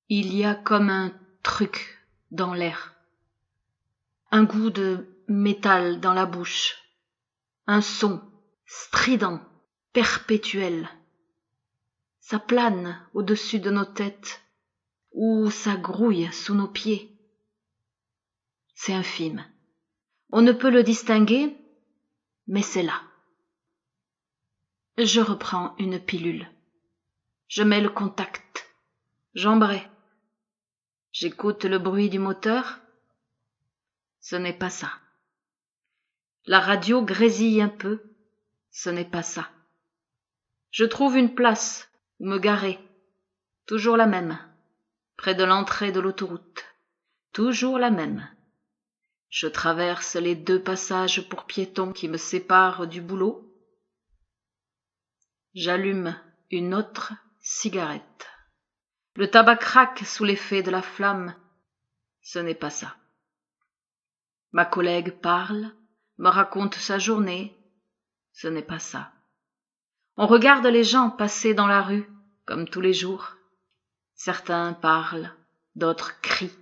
Il y a comme un truc dans l'air, un goût de métal dans la bouche, un son strident, perpétuel. Ça plane au-dessus de nos têtes, ou ça grouille sous nos pieds. C'est infime. On ne peut le distinguer, mais c'est là. Je reprends une pilule. Je mets le contact. J'embraye. J'écoute le bruit du moteur. Ce n'est pas ça. La radio grésille un peu. Ce n'est pas ça. Je trouve une place où me garer. Toujours la même. Près de l'entrée de l'autoroute. Toujours la même. Je traverse les 2 passages pour piétons qui me séparent du boulot. J'allume une autre cigarette. Le tabac craque sous l'effet de la flamme. Ce n'est pas ça. Ma collègue parle, me raconte sa journée. Ce n'est pas ça. On regarde les gens passer dans la rue, comme tous les jours. Certains parlent, d'autres crient,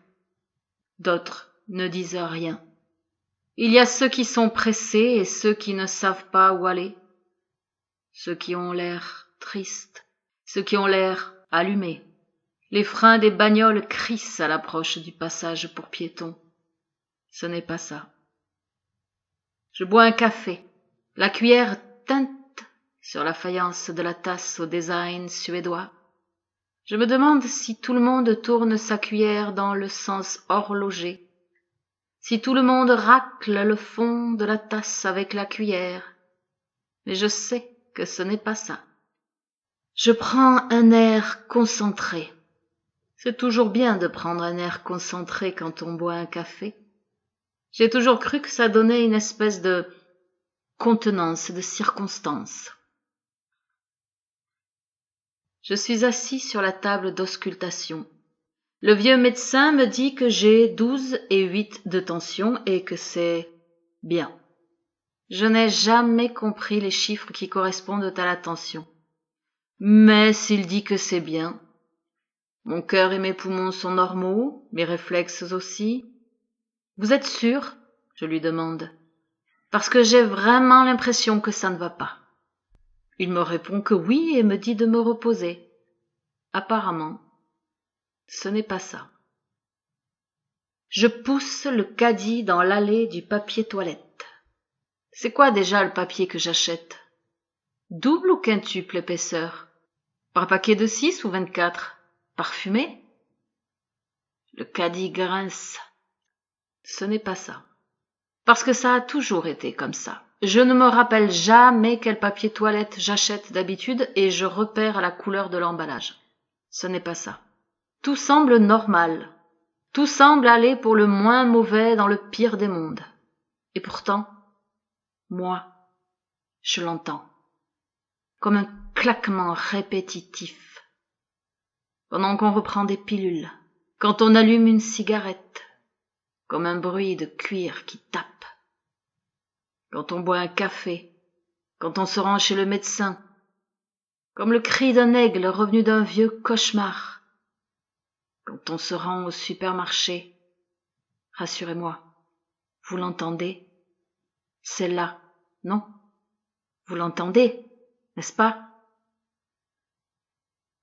d'autres ne disent rien. Il y a ceux qui sont pressés et ceux qui ne savent pas où aller. Ceux qui ont l'air tristes, ceux qui ont l'air allumés. Les freins des bagnoles crissent à l'approche du passage pour piétons. Ce n'est pas ça. Je bois un café. La cuillère teinte sur la faïence de la tasse au design suédois. Je me demande si tout le monde tourne sa cuillère dans le sens horloger, si tout le monde racle le fond de la tasse avec la cuillère. Mais je sais que ce n'est pas ça. Je prends un air concentré. C'est toujours bien de prendre un air concentré quand on boit un café. J'ai toujours cru que ça donnait une espèce de contenance, de circonstance. Je suis assis sur la table d'auscultation. Le vieux médecin me dit que j'ai 12 et 8 de tension et que c'est bien. Je n'ai jamais compris les chiffres qui correspondent à la tension. Mais s'il dit que c'est bien, mon cœur et mes poumons sont normaux, mes réflexes aussi. Vous êtes sûr ? Je lui demande. Parce que j'ai vraiment l'impression que ça ne va pas. Il me répond que oui et me dit de me reposer. Apparemment, ce n'est pas ça. Je pousse le caddie dans l'allée du papier toilette. C'est quoi déjà le papier que j'achète ? Double ou quintuple épaisseur ? Par paquet de 6 ou 24 ? Parfumé ? Le caddie grince. Ce n'est pas ça. Parce que ça a toujours été comme ça. Je ne me rappelle jamais quel papier toilette j'achète d'habitude et je repère à la couleur de l'emballage. Ce n'est pas ça. Tout semble normal. Tout semble aller pour le moins mauvais dans le pire des mondes. Et pourtant, moi, je l'entends. Comme un claquement répétitif. Pendant qu'on reprend des pilules, quand on allume une cigarette, comme un bruit de cuir qui tape. Quand on boit un café, quand on se rend chez le médecin, comme le cri d'un aigle revenu d'un vieux cauchemar. Quand on se rend au supermarché, rassurez-moi, vous l'entendez ? C'est là, non ? Vous l'entendez, n'est-ce pas ?